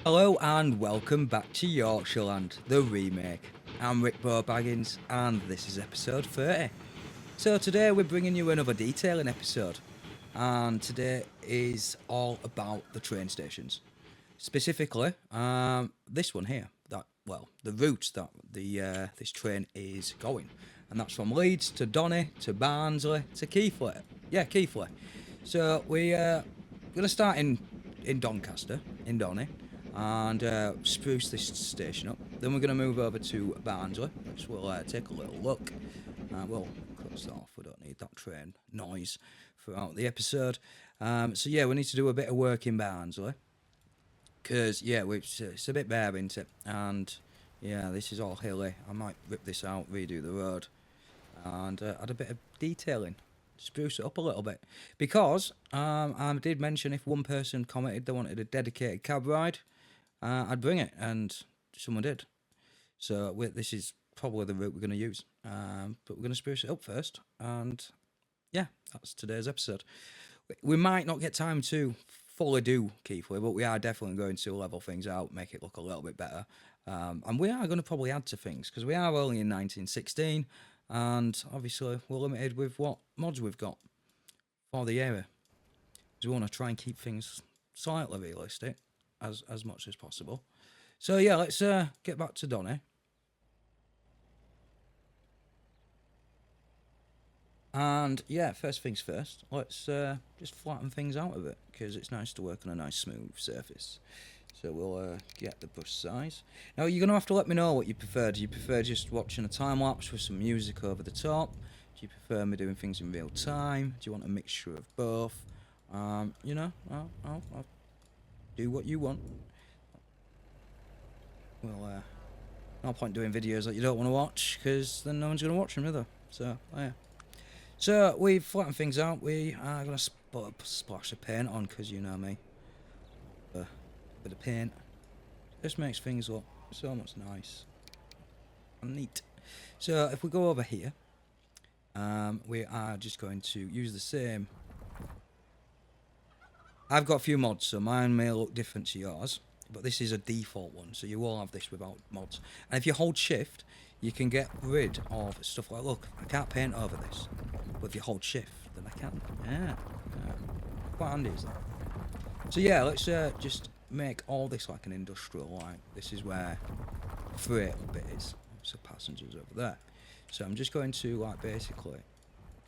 Hello and welcome back to Yorkshireland, the remake. I'm RickboBaggins and this is episode 30. So today we're bringing you another detailing episode, and today is all about the train stations. Specifically, this one here, the route that this train is going, and that's from Leeds to Donny to Barnsley to Keighley. Yeah, Keighley. So we're gonna start in Doncaster, in Donny, and spruce this station up. Then we're going to move over to Barnsley, which we'll take a little look. We'll cross that off, we don't need that train noise throughout the episode. So yeah, we need to do a bit of work in Barnsley, because yeah, it's a bit bare, isn't it? And yeah, this is all hilly. I might rip this out, redo the road, and add a bit of detailing, spruce it up a little bit, because I did mention if one person commented they wanted a dedicated cab ride, I'd bring it, and someone did. So this is probably the route we're going to use, but we're going to spruce it up first, and yeah, that's today's episode. We might not get time to fully do Keighley, but we are definitely going to level things out, make it look a little bit better, and we are going to probably add to things, because we are only in 1916, and obviously we're limited with what mods we've got for the area, because we want to try and keep things slightly realistic as much as possible. So yeah, let's get back to Donny. And yeah, first things first, let's just flatten things out a bit, because it's nice to work on a nice smooth surface. So we'll get the brush size. Now you're going to have to let me know what you prefer. Do you prefer just watching a time lapse with some music over the top? Do you prefer me doing things in real time? Do you want a mixture of both? You know, I'll do what you want. Well, no point doing videos that you don't want to watch, because then no one's going to watch them either. So, yeah. So, we've flattened things out. We are going to put a splash of paint on, because you know me. A bit of paint just makes things look so much nice and neat. So, if we go over here, we are just going to use the same. I've got a few mods, so mine may look different to yours, but this is a default one, so you will have this without mods. And if you hold shift, you can get rid of stuff like, look, I can't paint over this, but if you hold shift, then I can. Yeah. Quite handy, is that? So yeah, let's just make all this like an industrial line. This is where the freight bit is, so passengers over there. So I'm just going to like basically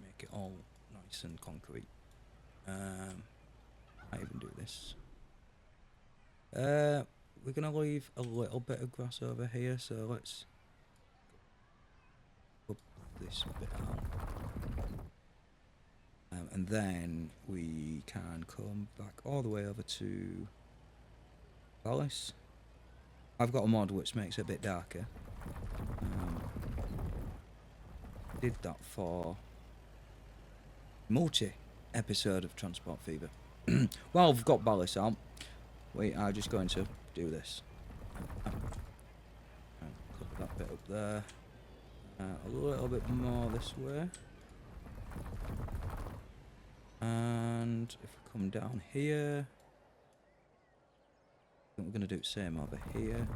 make it all nice and concrete. I even do this. We're gonna leave a little bit of grass over here, so let's put this bit out, and then we can come back all the way over to Palace. I've got a mod which makes it a bit darker. Did that for multi-episode of Transport Fever. While we've got ballast out, we are just going to do this. Cut that bit up there. A little bit more this way. And if we come down here, I think we're going to do the same over here.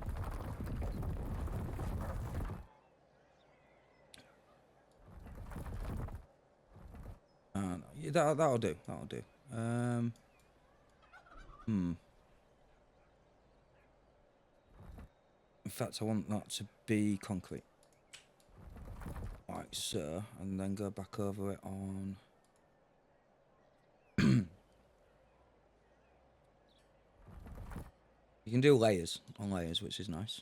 Yeah, that'll do. That'll do. In fact, I want that to be concrete. Like so, and then go back over it on. You can do layers on layers, which is nice,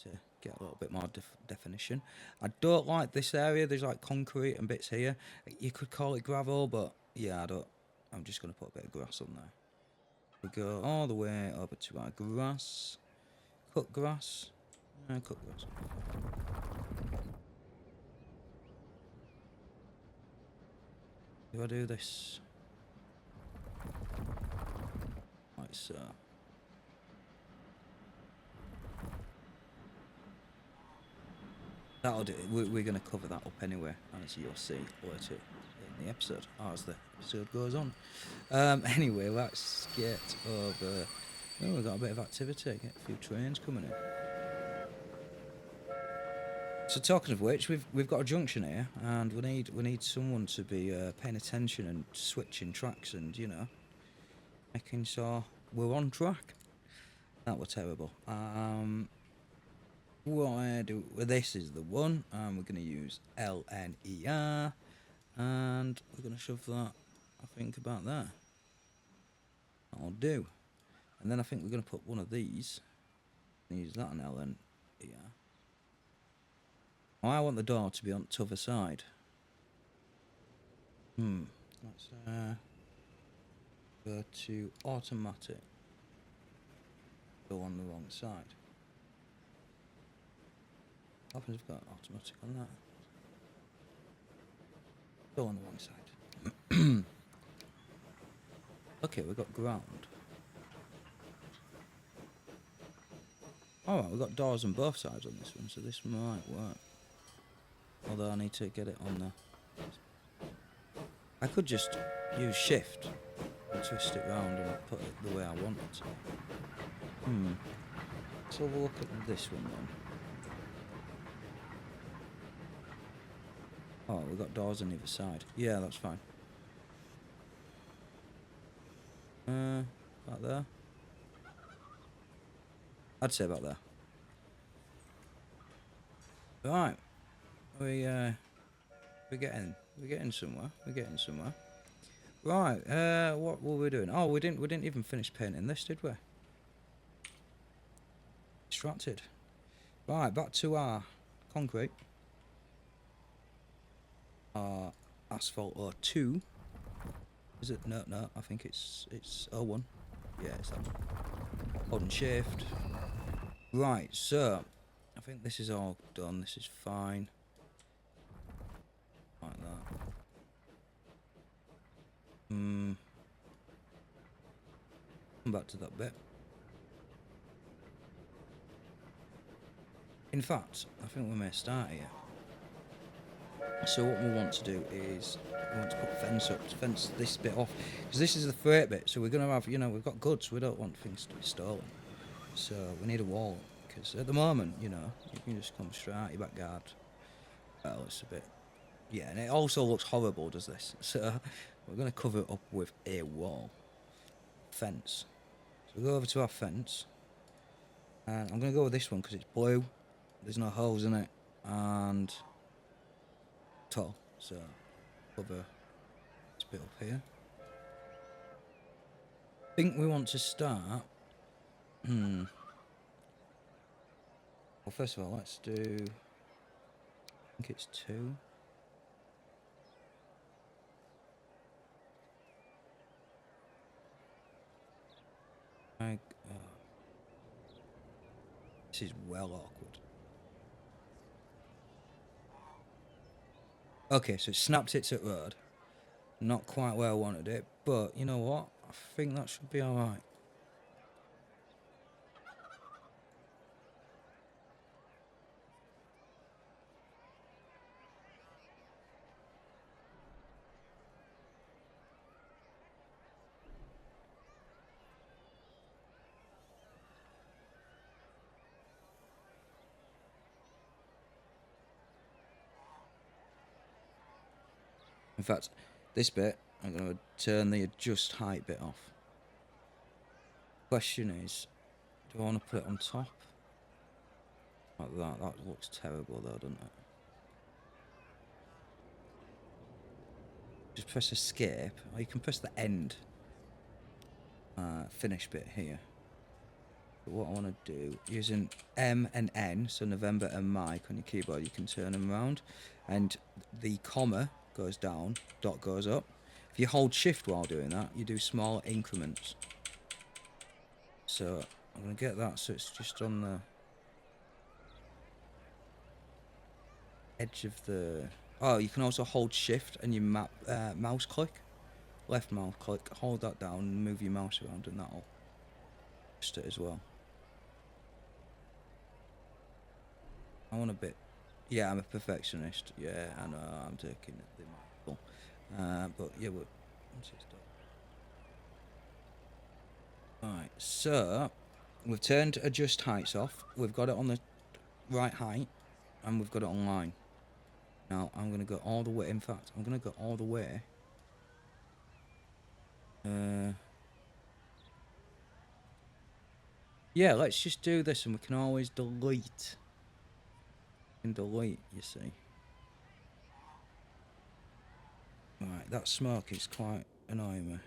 to get a little bit more definition. I don't like this area. There's like concrete and bits here. You could call it gravel, but yeah, I'm just going to put a bit of grass on there. We go all the way over to our grass. Cut grass. Cut grass. Do I do this? Like so. That'll do. We're going to cover that up anyway, as you'll see later in the episode, as the episode goes on. Anyway, let's get over Oh, we've got a bit of activity. Get a few trains coming in. So talking of which, we've got a junction here, and we need someone to be paying attention and switching tracks, and you know, making sure we're on track. That was terrible. This is the one, and we're going to use LNER, and we're going to shove that, I think, about there. That'll do. And then I think we're going to put one of these, and use that on LNER. Oh, I want the door to be on the t'other side. Let's go to automatic. Go on the wrong side. Happens we've got automatic on that. Go on the wrong side. Okay, we've got ground. Alright, we've got doors on both sides on this one, so this might work. Although I need to get it on there. I could just use shift and twist it round and put it the way I want it to. So we'll look at this one then. Oh, we've got doors on either side. Yeah, that's fine. About there. I'd say about there. Right. We're getting somewhere. We're getting somewhere. Right. What were we doing? Oh, we didn't even finish painting this, did we? Distracted. Right, back to our concrete. Asphalt or 2. Is it? No, I think it's 01. Yeah, it's that one. Holding shift. Right, so I think this is all done. This is fine. Like that. Come back to that bit. In fact, I think we may start here. So what we want to do is we want to put fence up, to fence this bit off, because this is the freight bit. So we're going to have, you know, we've got goods. We don't want things to be stolen. So we need a wall, because at the moment, you know, you can just come straight out your back yard. Well, it's a bit, yeah, and it also looks horrible, does this? So we're going to cover it up with a wall, fence. So we go over to our fence, and I'm going to go with this one because it's blue. There's no holes in it, and tall. So cover this bit up here. I think we want to start. Well, first of all, let's do. I think it's 2. This is well awkward. Okay, so it snapped it to road. Not quite where I wanted it, but you know what? I think that should be alright. In fact, this bit, I'm going to turn the adjust height bit off. Question is, do I want to put it on top? Like that. That looks terrible though, doesn't it? Just press escape, or you can press the end finish bit here. But what I want to do, using M and N, so November and Mike on your keyboard, you can turn them around, and the comma goes down, dot goes up. If you hold shift while doing that, you do small increments. So I'm going to get that so it's just on the edge of the... Oh, you can also hold shift and you mouse click. Left mouse click, hold that down and move your mouse around, and that'll adjust it as well. I want a bit... Yeah, I'm a perfectionist. Yeah, I know, I'm taking the mouthful. But yeah, once it's done. Right, so we've turned adjust heights off. We've got it on the right height, and we've got it on line. Now I'm gonna go all the way. In fact, I'm gonna go all the way. Yeah, let's just do this, and we can always delete. We can delete, you see. Right, that smoke is quite annoying me.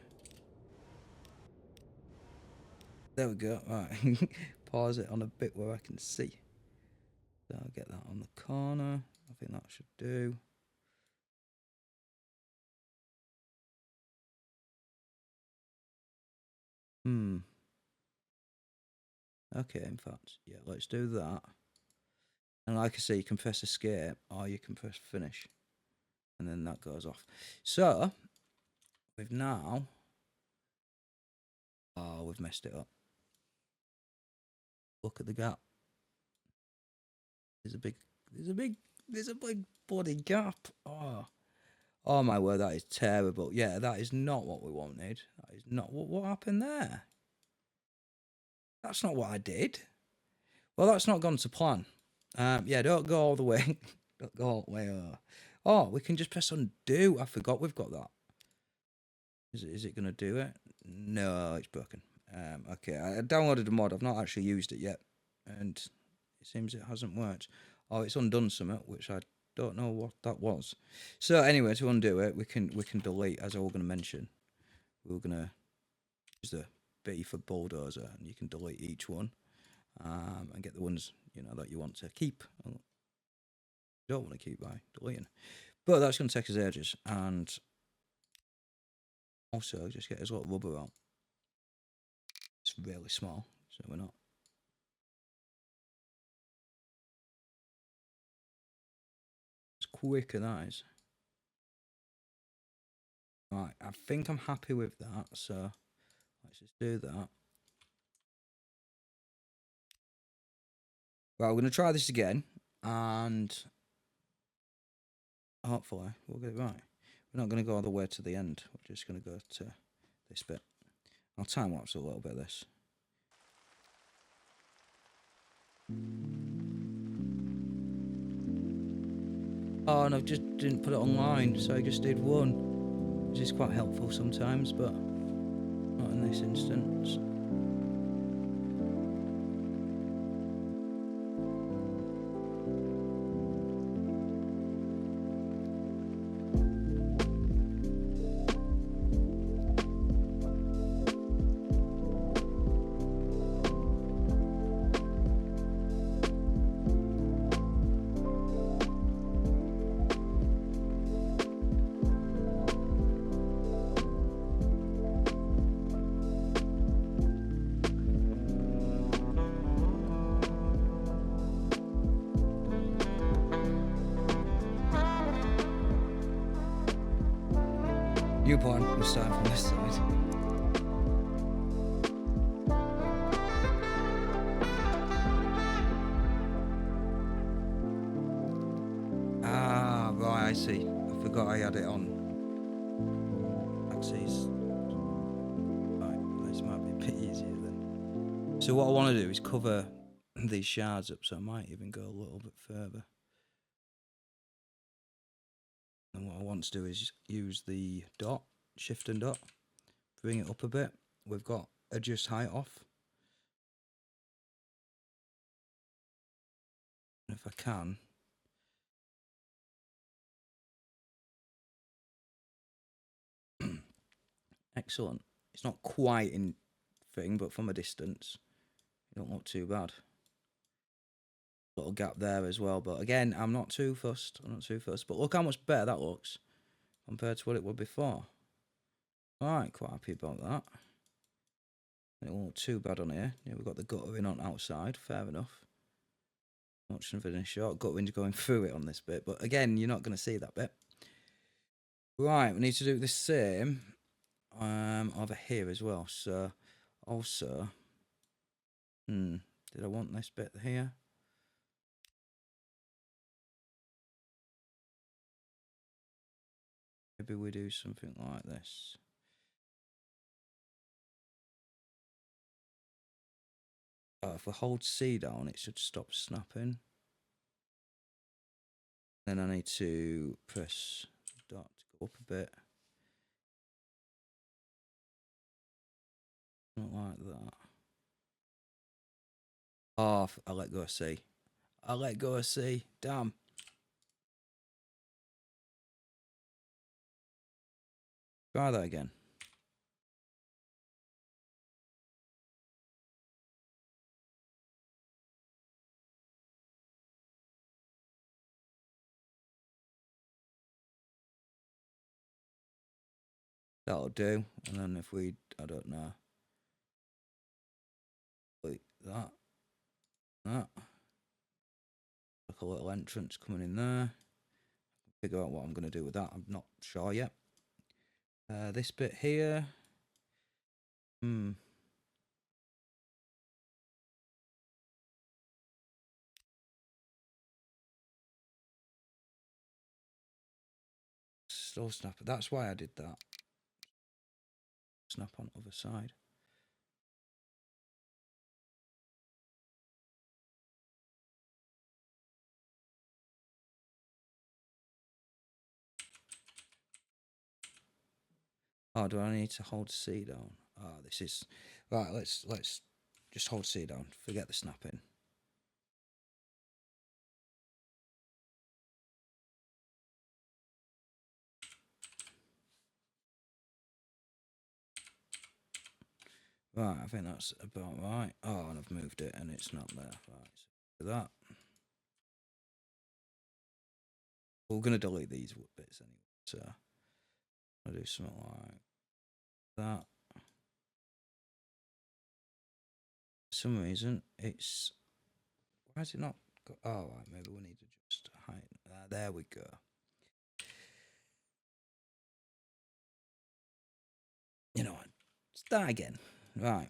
There we go. Right, pause it on a bit where I can see. So I'll get that on the corner. I think that should do. Okay, in fact, yeah, let's do that. And like I say, you can press escape or you can press finish. And then that goes off. So, we've now... Oh, we've messed it up. Look at the gap. There's a big bloody gap. Oh my word, that is terrible. Yeah, that is not what we wanted. That is not what happened there. That's not what I did. Well, that's not gone to plan. Yeah, don't go all the way. Don't go all the way. Oh, we can just press undo. I forgot we've got that. Is it going to do it? No, it's broken. Okay, I downloaded a mod. I've not actually used it yet. And it seems it hasn't worked. Oh, it's undone something, which I don't know what that was. So anyway, to undo it, we can delete, as I was going to mention. We're going to use the B for bulldozer, and you can delete each one. And get the ones, you know, that you want to keep. You don't want to keep by deleting. But that's going to take us ages. And also, just get his little rubber out. It's really small, so we're not. It's quicker, that is. Right, I think I'm happy with that, so let's just do that. Right, we're going to try this again, and hopefully we'll get it right. We're not going to go all the way to the end. We're just going to go to this bit. I'll time lapse a little bit of this. Oh, and I just didn't put it online, so I just did one, which is quite helpful sometimes, but not in this instance. Newborn will start from this side. Ah, right, I see. I forgot I had it on axes. Right, this might be a bit easier then. So what I want to do is cover these shards up, so I might even go a little bit further. And what I want to do is use the dot, shift and dot, bring it up a bit. We've got adjust height off. And if I can, excellent. It's not quite in thing, but from a distance, it don't look too bad. Little gap there as well, but again, I'm not too fussed. But look how much better that looks compared to what it would before. Alright, quite happy about that. It won't look too bad on here. Yeah, we've got the guttering on outside, fair enough. Much of a short guttering's going through it on this bit, but again, you're not going to see that bit. Right, we need to do the same over here as well. So, also, did I want this bit here? Maybe we do something like this. if we hold C down, it should stop snapping. Then I need to press dot to go up a bit. Not like that. Oh, I let go of C. I let go of C. Damn. Try that again. That'll do. And then if we, I don't know, like that. Like a little entrance coming in there. Figure out what I'm going to do with that. I'm not sure yet. This bit here. Still snap. That's why I did that. Snap on the other side. Oh, do I need to hold C down? Oh, this is right. Let's just hold C down. Forget the snapping. Right, I think that's about right. Oh, and I've moved it and it's not there. Right, so that. We're going to delete these bits anyway, so I'll do something like that. For some reason, it's... Why is it not... Oh, right, maybe we need to just hide... there we go. You know what? Start again. Right.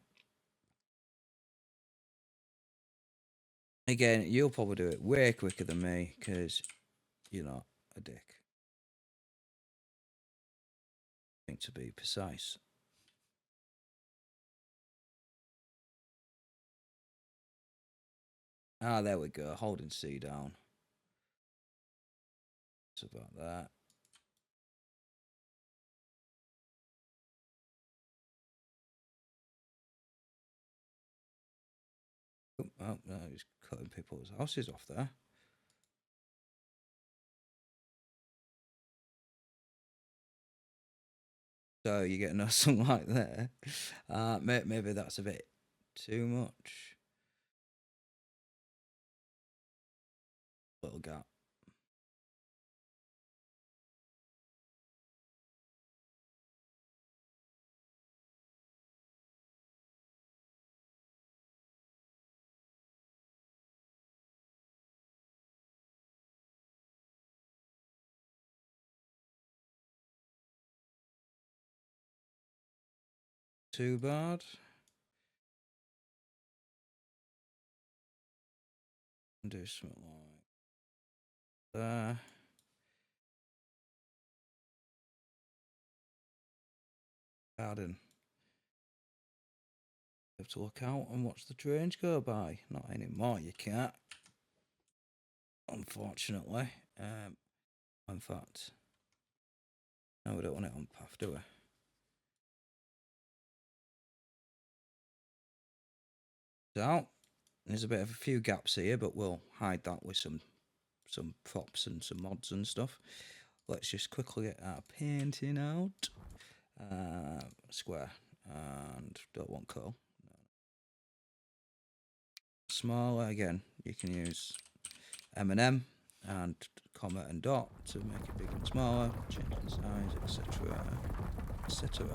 Again, you'll probably do it way quicker than me, because you're not a dick. I think to be precise. Ah, there we go. Holding C down. It's about that. Oh, no, he's cutting people's houses off there. So you get another something like there. Maybe that's a bit too much. Little gap. Too bad. Do something like there. Garden. You have to look out and watch the trains go by. Not anymore, you can't. Unfortunately. In fact, no, we don't want it on path, do we? So, there's a bit of a few gaps here, but we'll hide that with some props and some mods and stuff. Let's just quickly get our painting out. Square. And don't want curl. Smaller again. You can use M&M and comma and dot to make it bigger and smaller, change the size, etc. etc.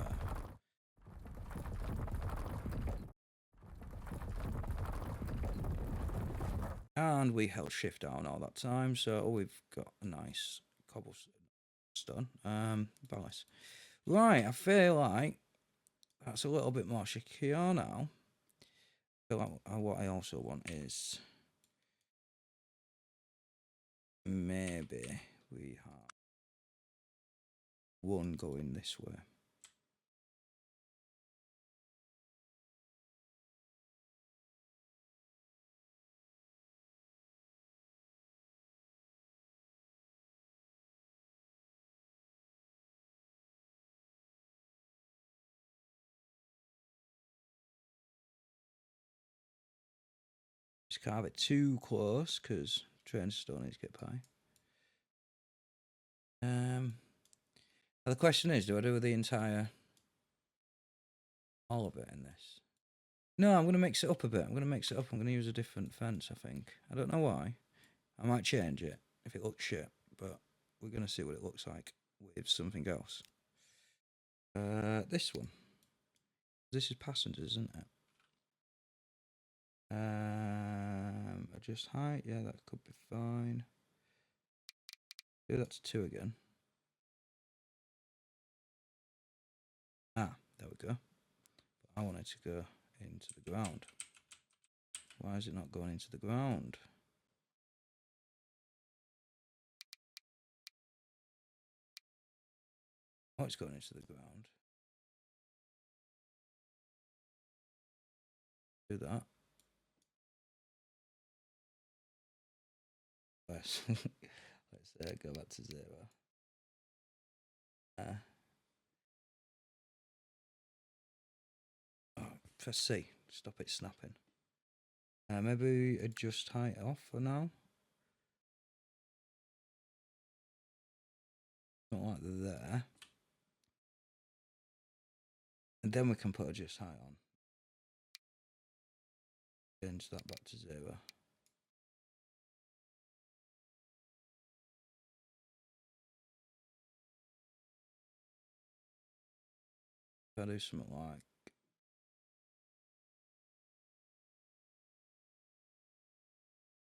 And we held shift down all that time, so we've got a nice cobblestone ballast. Right, I feel like that's a little bit more secure now. I feel like what I also want is maybe we have one going this way. Just can't have it too close because trains still need to get by. The question is, do I do the entire, all of it in this? No, I'm going to mix it up a bit. I'm going to use a different fence, I think. I don't know why. I might change it if it looks shit, but we're going to see what it looks like with something else. This one. This is passengers, isn't it? Adjust height. Yeah, that could be fine. Do that to 2 again. Ah, there we go. But I want it to go into the ground. Why is it not going into the ground? Oh, it's going into the ground. Do that. Let's go back to 0. Press C. Stop it snapping. Maybe adjust height off for now. Not like there. And then we can put adjust height on. Change that back to 0. If I do something like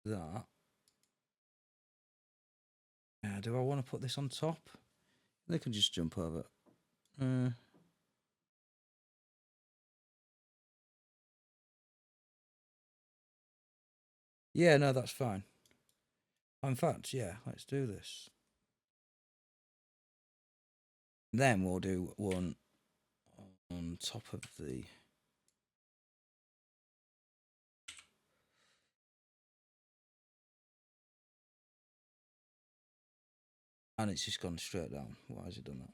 that. Do I want to put this on top? They can just jump over. Yeah, no, that's fine. In fact, yeah, let's do this. Then we'll do one on top of the... And it's just gone straight down. Why has it done that?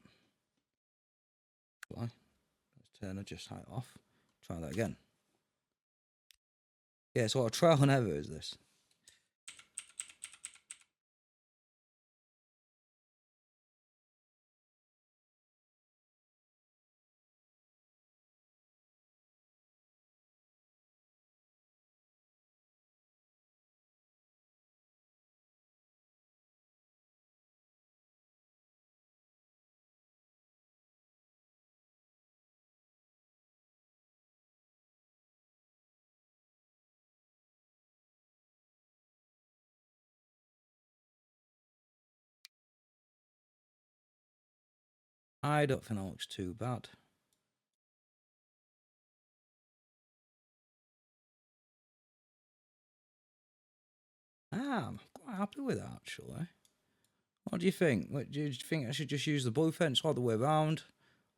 Why? Let's turn adjust height off. Try that again. Yeah, so what a trial and error is this? I don't think that looks too bad. I'm quite happy with that, actually. What do you think? Do you think I should just use the blue fence all the way around?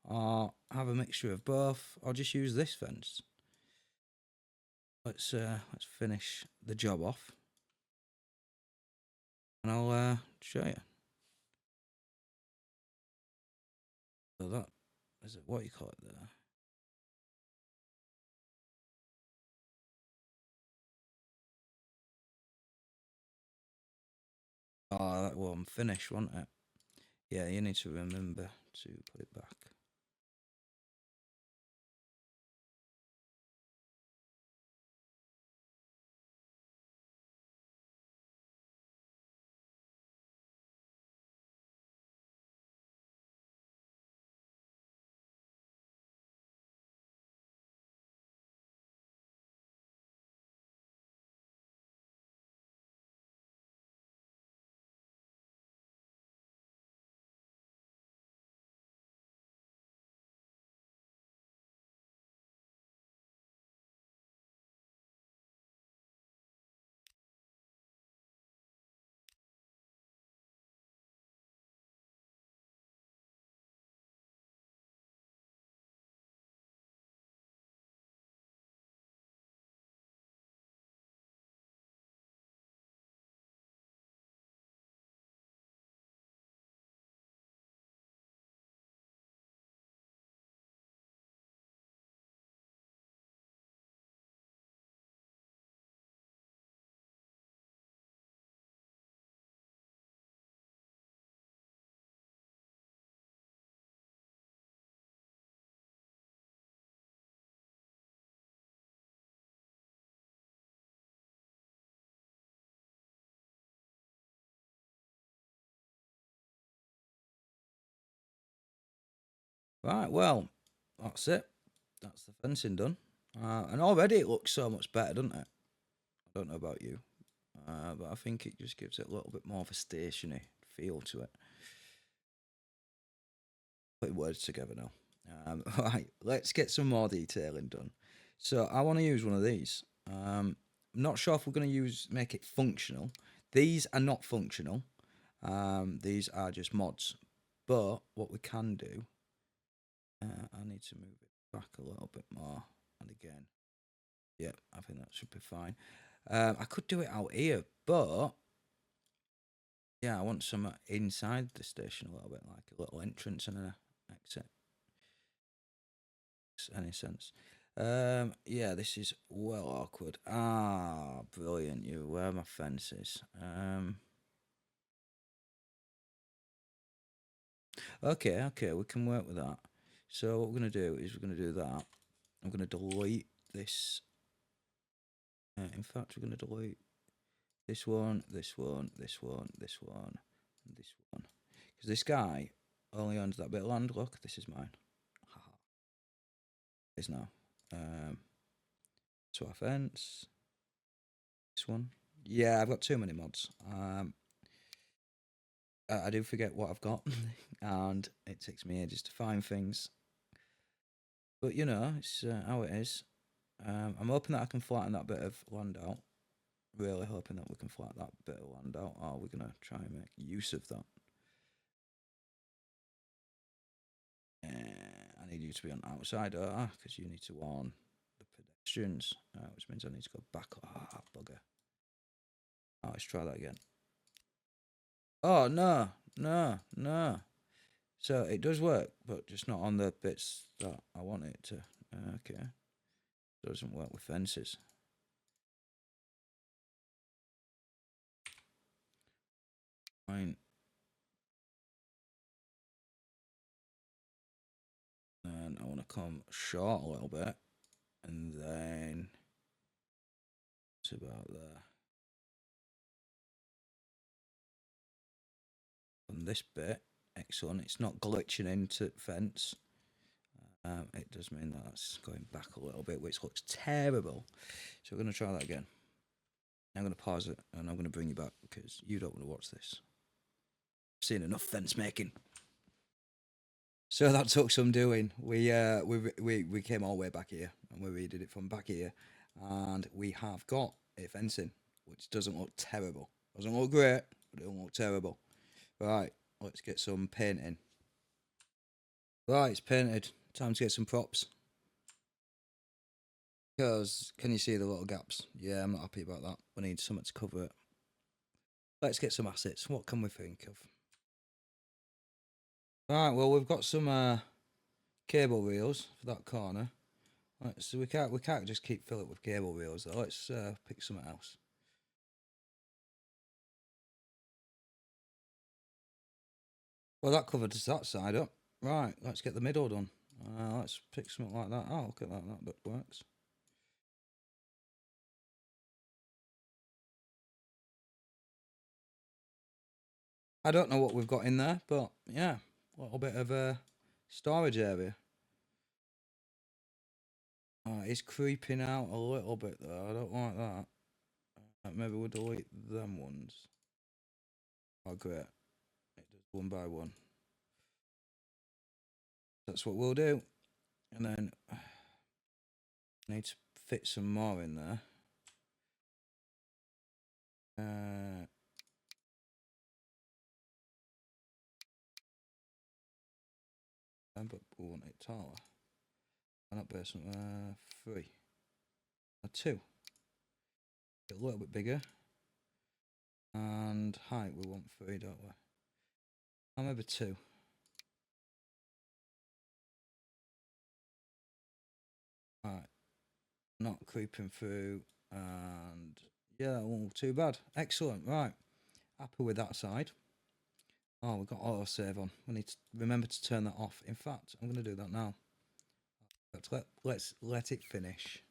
Or have a mixture of both? Or just use this fence? Let's finish the job off. And I'll show you. So that is it. What you call it there? Oh, that one finished, wasn't it? Yeah, you need to remember to put it back. Right, well, that's it. That's the fencing done. And already it looks so much better, doesn't it? I don't know about you, but I think it just gives it a little bit more of a stationary feel to it. Put words together now. Right, let's get some more detailing done. So I want to use one of these. I'm not sure if we're going to make it functional. These are not functional. These are just mods. But what we can do, I need to move it back a little bit more. And again, yeah, I think that should be fine. I could do it out here, but yeah, I want some inside the station a little bit, like a little entrance and an exit. Any sense? Yeah, this is well awkward. Ah, brilliant! You where are my fences? Okay, we can work with that. So what we're gonna do is we're gonna do that. I'm gonna delete this. In fact, we're gonna delete this one, this one, this one, this one, and this one, because this guy only owns that bit of land. Look, this is mine. Is now. So our fence. This one. Yeah, I've got too many mods. I do forget what I've got, and it takes me ages to find things. But you know, it's how it is. I'm hoping that I can flatten that bit of land out. Really hoping that we can flatten that bit of land out. Or we're gonna try and make use of that. I need you to be on outside, because you need to warn the pedestrians, which means I need to go back. Ah, bugger. Oh, let's try that again. Oh no, no, no. So it does work, but just not on the bits that I want it to. Okay. Doesn't work with fences. Fine. Then I want to come short a little bit. And then it's about there. On this bit, excellent. It's not glitching into fence. It does mean that that's going back a little bit, which looks terrible. So we're going to try that again. I'm going to pause it and I'm going to bring you back because you don't want to watch this. I've seen enough fence making. So that took some doing. We came all the way back here and we redid it from back here, and we have got a fencing, which doesn't look terrible. Doesn't look great, but it don't look terrible. Right, let's get some painting. Right, it's painted. Time to get some props. Because can you see the little gaps? Yeah, I'm not happy about that. We need something to cover it. Let's get some assets. What can we think of? Right, well we've got some cable reels for that corner. Right, so we can't just keep filling it with cable reels though. Let's pick something else. Well, that covered that side up. Right, let's get the middle done. Let's pick something like that. Oh, look at that. That bit works. I don't know what we've got in there, but yeah, a little bit of a storage area. It's creeping out a little bit though. I don't like that. Maybe we'll delete them ones. Oh, great. It does one by one. That's what we'll do. And then I need to fit some more in there. But we want it taller. Why not basement? 3 or 2. Get a little bit bigger. And height we want 3, don't we? Or maybe 2. Right. Not creeping through. And yeah, well, too bad. Excellent. Right. Happy with that side. Oh, we've got auto save on. We need to remember to turn that off. In fact, I'm going to do that now. Let's let it finish.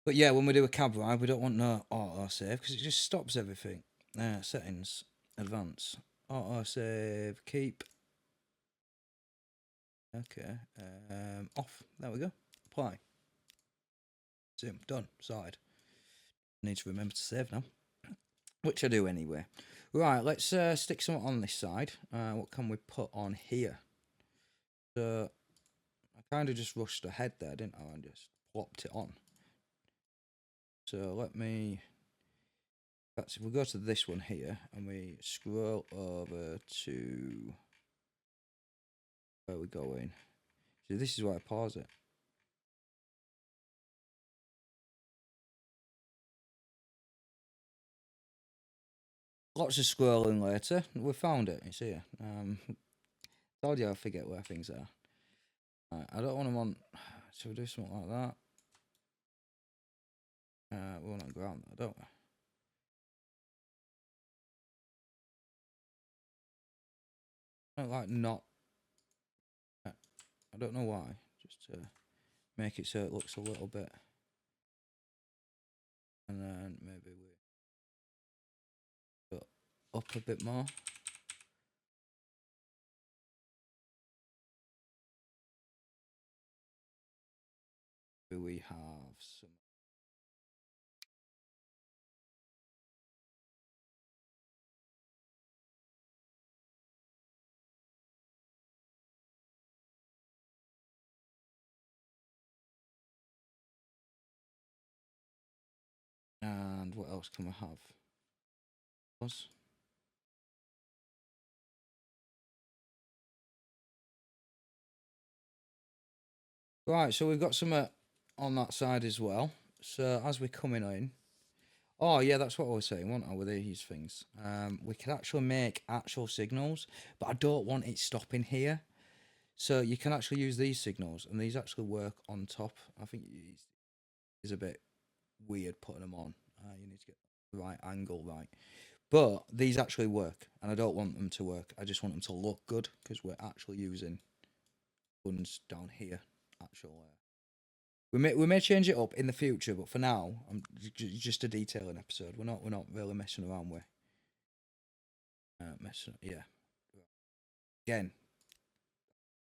But yeah, when we do a cab ride, we don't want no auto save because it just stops everything. Settings, advance, auto save, keep. Okay. Off. There we go. Apply. Zoom. Done. Sorted. Need to remember to save now, which I do anyway. Right. Let's stick something on this side. What can we put on here? So I kind of just rushed ahead there, didn't I? And just plopped it on. So let me. That's if we go to this one here and we scroll over to where we're going. So this is where I pause it. Lots of scrolling later. We found it. It's here. Told you I forget where things are. I don't want them on. Should we do something like that? We want on ground though, don't we? I don't like not. I don't know why. Just to make it so it looks a little bit. And then maybe we go up a bit more. Maybe we have some. And what else can we have? Right, so we've got some on that side as well. So as we're coming in, oh yeah, that's what I was saying, wasn't I, with these things? We can actually make actual signals, but I don't want it stopping here. So you can actually use these signals, and these actually work on top. I think it's a bit weird putting them on. You need to get the right angle right. But these actually work, and I don't want them to work. I just want them to look good because we're actually using ones down here. Actual. We may change it up in the future, but for now, just a detailing episode. We're not really messing around with yeah. Again,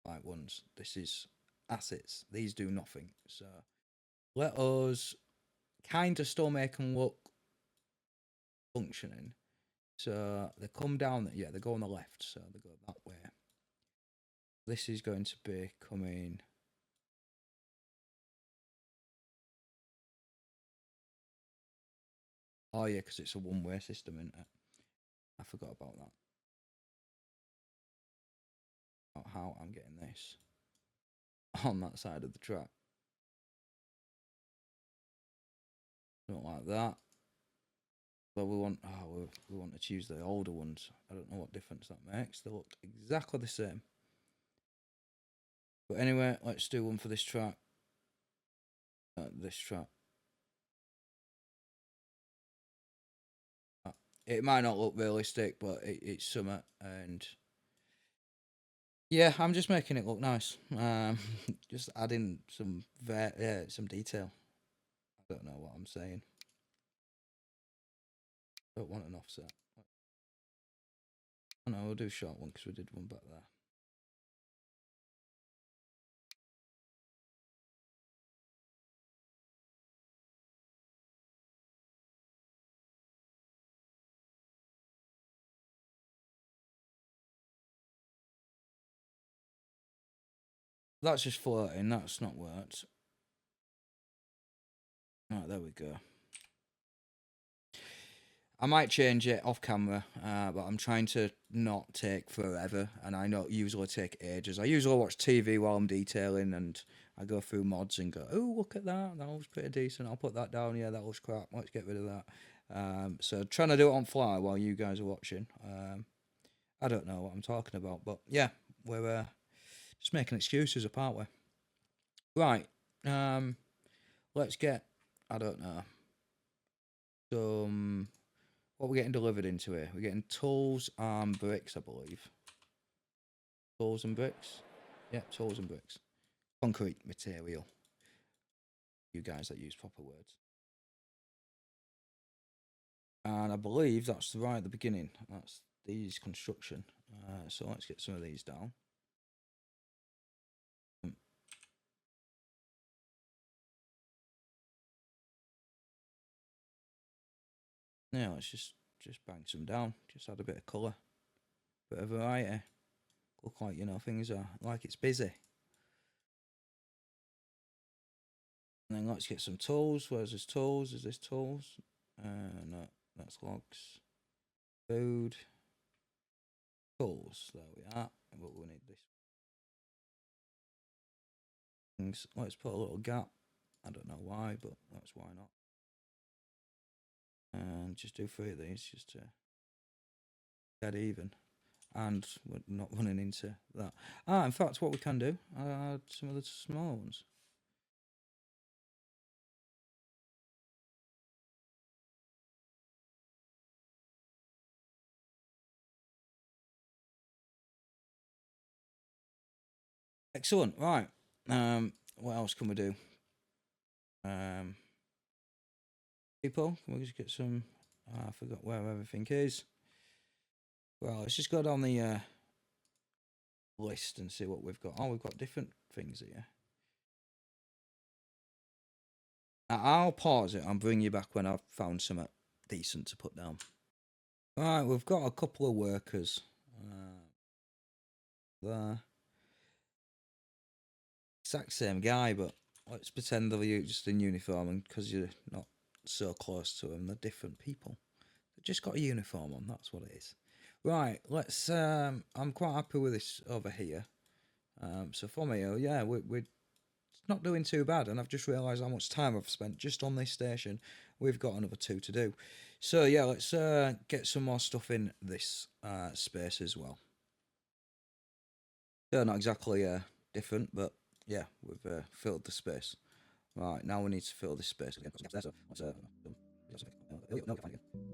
like ones. This is assets. These do nothing. So let us kind of still make them look functioning. So they come down. Yeah, they go on the left. So they go that way. This is going to be coming. Oh yeah, because it's a one-way system, isn't it? I forgot about that. About how I'm getting this on that side of the track. Not like that. Well, we want to choose the older ones. I don't know what difference that makes. They look exactly the same. But anyway, let's do one for this track. This track. It might not look realistic, but it's summer, and yeah, I'm just making it look nice. Just adding some detail. I don't know what I'm saying. Don't want an offset. Oh no, we'll do a short one because we did one back there. That's just floating. That's not worked. Right, there we go. I might change it off camera, but I'm trying to not take forever, and I know usually take ages. I usually watch TV while I'm detailing, and I go through mods and go, "Oh, look at that! That looks pretty decent. I'll put that down. Yeah, that looks crap. Let's get rid of that." So trying to do it on fly while you guys are watching. I don't know what I'm talking about, but yeah, we're just making excuses, apart we? Right. Let's get. I don't know. Some. What are we getting delivered into here? We're getting tools and bricks, I believe. Tools and bricks? Yeah, tools and bricks. Concrete material. You guys that use proper words. And I believe that's right at the beginning. That's these construction. So let's get some of these down. Yeah, let's just bang some down. Just add a bit of colour, bit of variety. Look like, you know, things are like it's busy. And then let's get some tools. Where's this tools? Is this tools? No, that's logs. Food. Tools. There we are. But we need this. Things. Let's put a little gap. I don't know why, but that's why not. And just do 3 of these just to get even. And we're not running into that. In fact, what we can do, add some of the small ones. Excellent. Right. What else can we do? People, can we just get some? I forgot where everything is. Well, let's just go down the list and see what we've got. Oh, we've got different things here. I'll pause it and bring you back when I've found something decent to put down. Right, we've got a couple of workers there. Exact same guy, but let's pretend they're just in uniform, and because you're not so close to them, they're different people. They've just got a uniform on, that's what it is. Right, let's, I'm quite happy with this over here. So for me, yeah, we're not doing too bad, and I've just realised how much time I've spent just on this station. We've got another 2 to do. So yeah, let's get some more stuff in this space as well. They're not exactly different, but yeah, we've filled the space. Right, now we need to fill this space again. So let's, no, find it again.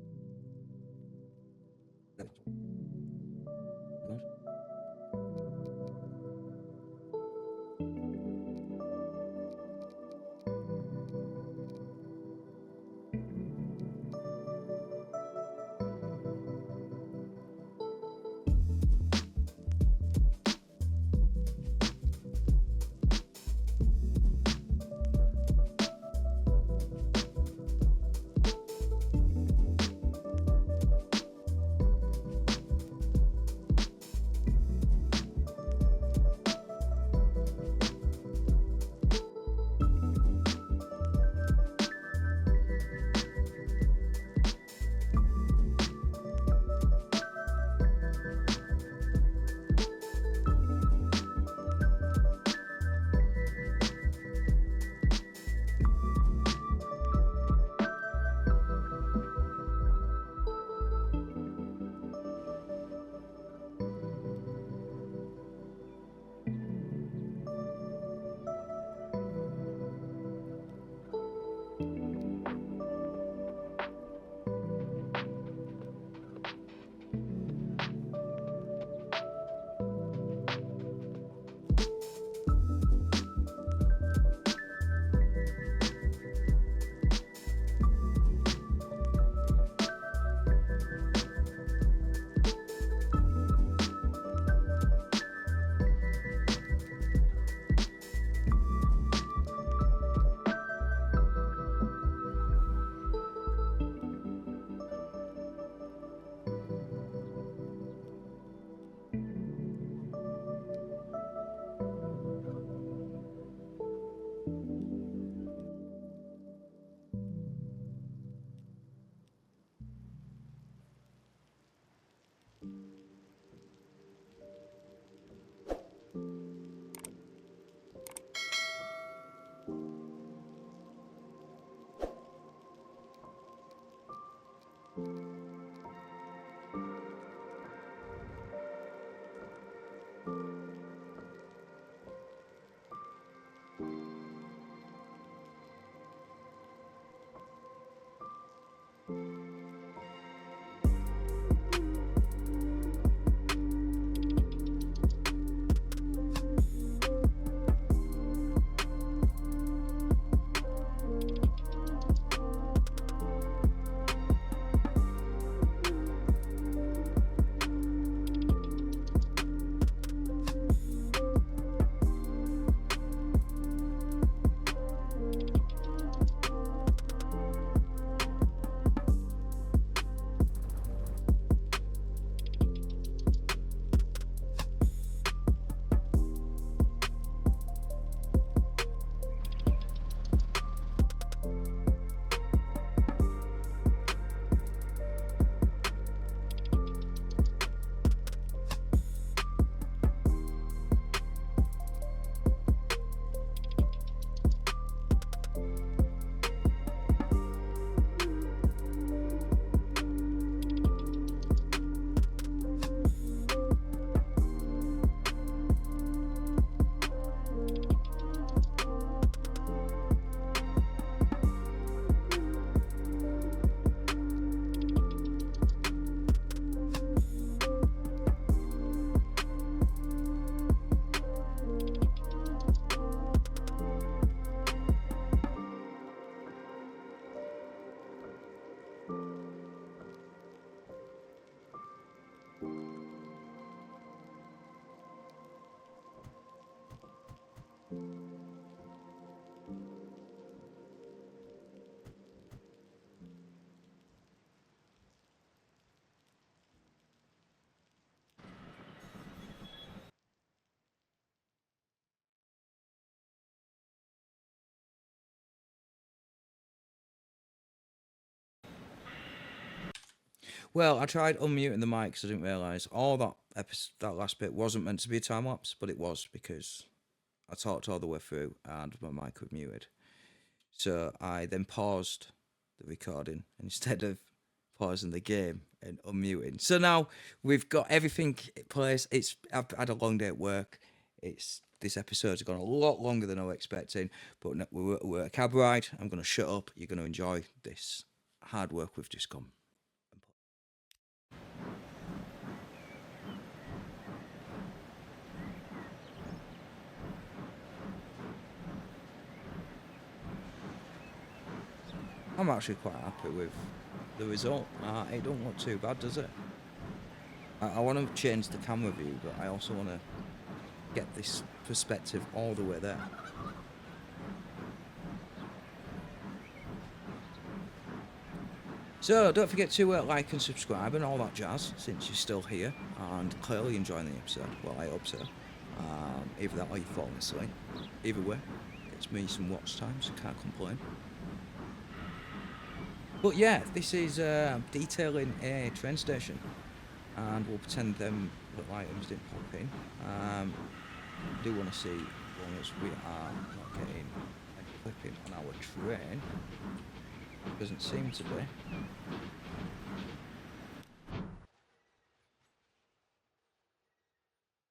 Well, I tried unmuting the mic because I didn't realise all that last bit wasn't meant to be a time lapse, but it was because I talked all the way through and my mic was muted. So I then paused the recording instead of pausing the game and unmuting. So now we've got everything in place. I've had a long day at work. This episode's gone a lot longer than I was expecting, but we're a cab ride. I'm going to shut up. You're going to enjoy this hard work we've just gone. I'm actually quite happy with the result. It don't look too bad, does it? I want to change the camera view, but I also want to get this perspective all the way there. So don't forget to like and subscribe and all that jazz since you're still here and clearly enjoying the episode. Well, I hope so. Either that or you're falling asleep. Either way, it's me some watch time, so can't complain. But yeah, this is detailing a train station, and we'll pretend them little items didn't pop in. I do want to see, as long as we are not getting any clipping on our train. Doesn't seem to be.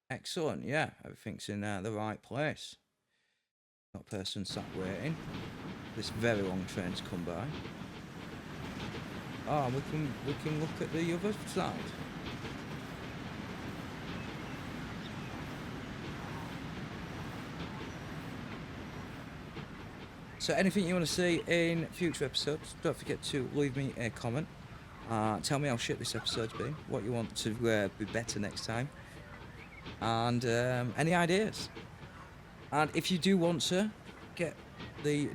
Excellent, yeah, everything's in the right place. Got a person sat waiting. This very long train's come by. Oh, we can look at the other side. So anything you want to see in future episodes, don't forget to leave me a comment. Tell me how shit this episode's been, what you want to be better next time, and any ideas. And if you do want to get the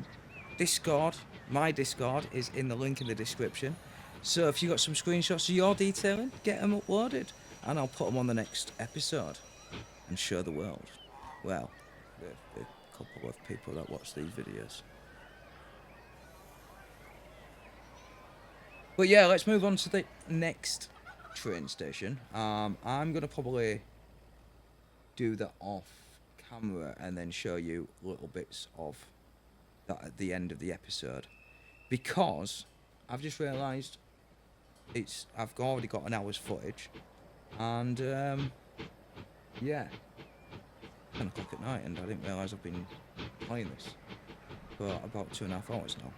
Discord, my Discord is in the link in the description. So if you got some screenshots of your detailing, get them uploaded, and I'll put them on the next episode and show the world. Well, the couple of people that watch these videos. But yeah, let's move on to the next train station. I'm gonna probably do that off camera and then show you little bits of that at the end of the episode, because I've just realised I've already got an hour's footage, and yeah, 10 o'clock at night, and I didn't realise I've been playing this for about 2.5 hours now.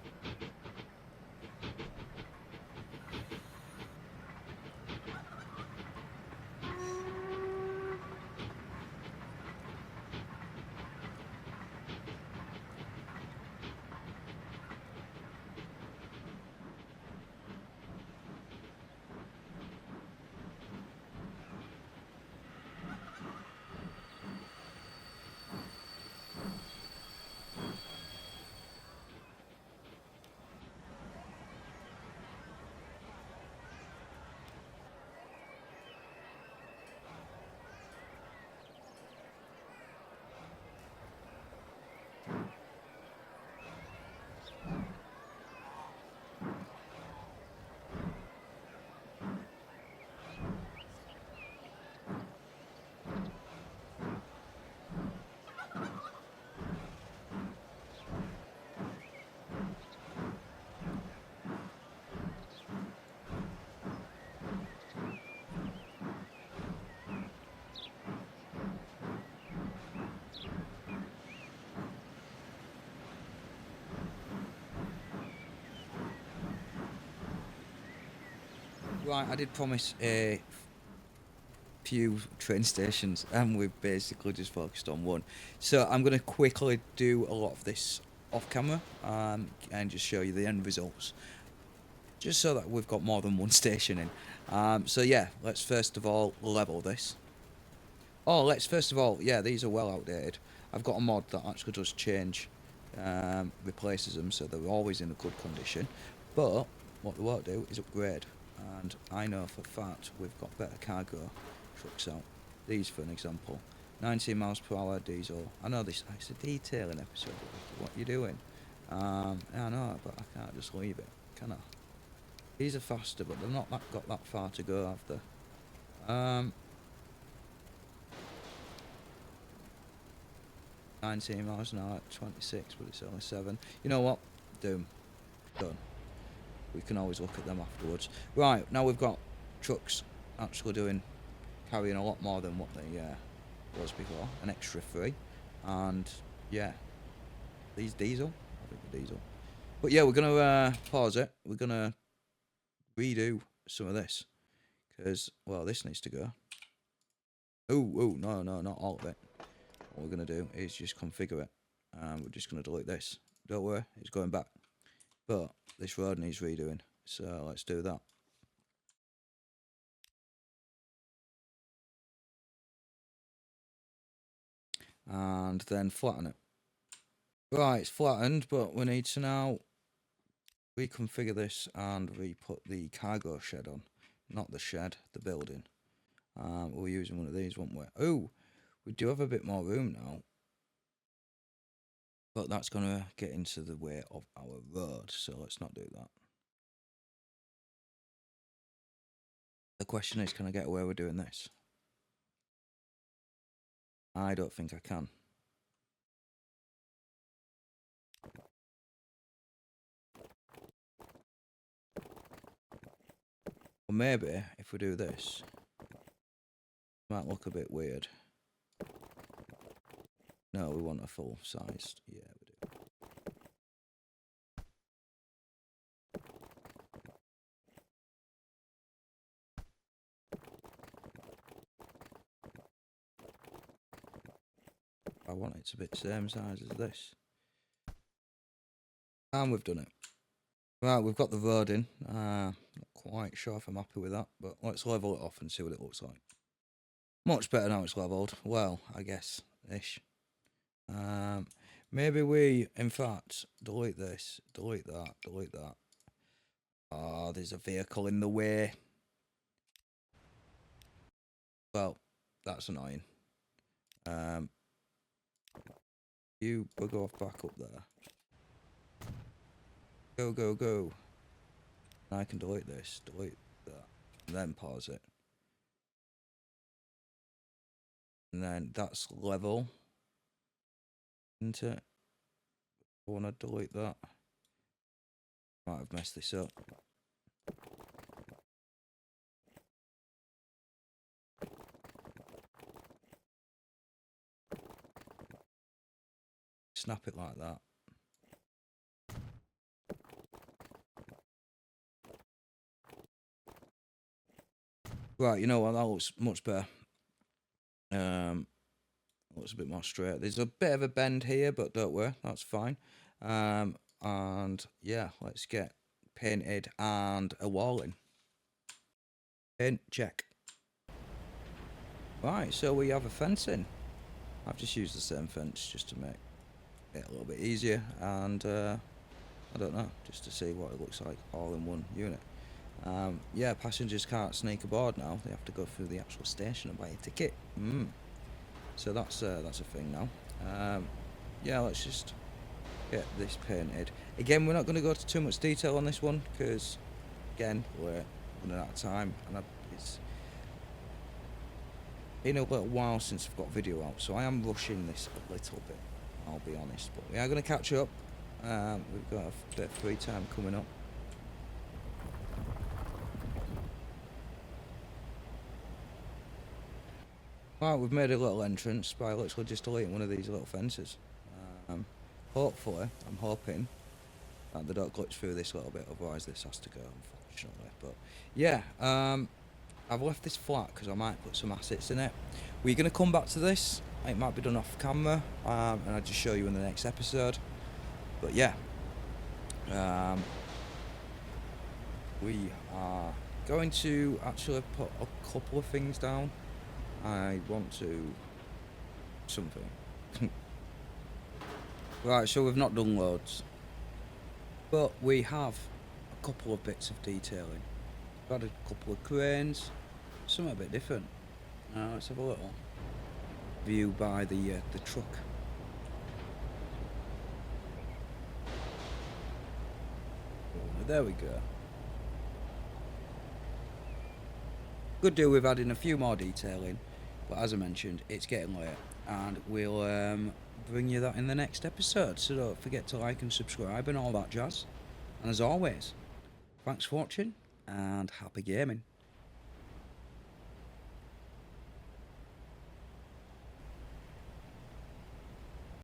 Right, I did promise a few train stations, and we've basically just focused on one. So I'm going to quickly do a lot of this off camera and just show you the end results, just so that we've got more than one station in. So yeah, let's first of all level this. Oh, let's first of all, yeah, these are well outdated. I've got a mod that actually does change, replaces them, so they're always in a good condition. But what they won't do is upgrade. And I know for a fact we've got better cargo trucks out. These, for an example, 19 miles per hour diesel. I know this. It's a detailing episode. What you doing? I know, but I can't just leave it, can I? These are faster, but they're not got that far to go, have they? 19 miles an hour at 26, but it's only 7. You know what? Done. We can always look at them afterwards. Right, now we've got trucks actually carrying a lot more than what they was before. An extra 3. And, yeah. These diesel? I think the diesel. But yeah, we're going to pause it. We're going to redo some of this. Because, well, this needs to go. Oh, no, not all of it. What we're going to do is just configure it. And we're just going to delete this. Don't worry, it's going back. But this road needs redoing. So let's do that. And then flatten it. Right, it's flattened, but we need to now reconfigure this and re-put the cargo shed on. Not the shed, the building. We're using one of these, weren't we? Oh, we do have a bit more room now. But that's going to get into the way of our road, so let's not do that. The question is, can I get away with doing this? I don't think I can. Or maybe, if we do this, it might look a bit weird. No, we want a full sized. Yeah, we do. I want it to be the same size as this. And we've done it. Right, we've got the road in. Not quite sure if I'm happy with that, but let's level it off and see what it looks like. Much better now it's levelled. Well, I guess, ish. Maybe we, in fact, delete this, delete that, delete that. Oh, there's a vehicle in the way. Well, that's annoying. You bugger off back up there. Go. And I can delete this, delete that, and then pause it. And then that's level. Isn't it? I want to delete that. Might have messed this up. Snap it like that. Right, you know what? That looks much better. Looks a bit more straight. There's a bit of a bend here, but don't worry, that's fine. And yeah, let's get painted and a wall in. Paint, check. Right, so we have a fence in. I've just used the same fence just to make it a little bit easier, and I don't know, just to see what it looks like all in one unit. Yeah, passengers can't sneak aboard now. They have to go through the actual station and buy a ticket. So that's a thing now. Yeah, let's just get this painted. Again, we're not going to go to too much detail on this one because, again, we're running out of time, and it's been a little while since I've got video out, so I am rushing this a little bit, I'll be honest. But we are going to catch up. We've got a bit of free time coming up. Right, we've made a little entrance by literally just deleting one of these little fences. Hopefully, I'm hoping that they don't glitch through this little bit, otherwise this has to go, unfortunately. But yeah, I've left this flat because I might put some assets in it. We're going to come back to this. It might be done off camera, and I'll just show you in the next episode. But yeah, we are going to actually put a couple of things down. I want to something. Right, so we've not done loads, but we have a couple of bits of detailing. We've had a couple of cranes, something a bit different. Let's have a little view by the truck. There we go. Could do with adding a few more detail in, but as I mentioned, it's getting late, and we'll bring you that in the next episode. So don't forget to like and subscribe and all that jazz. And as always, thanks for watching and happy gaming.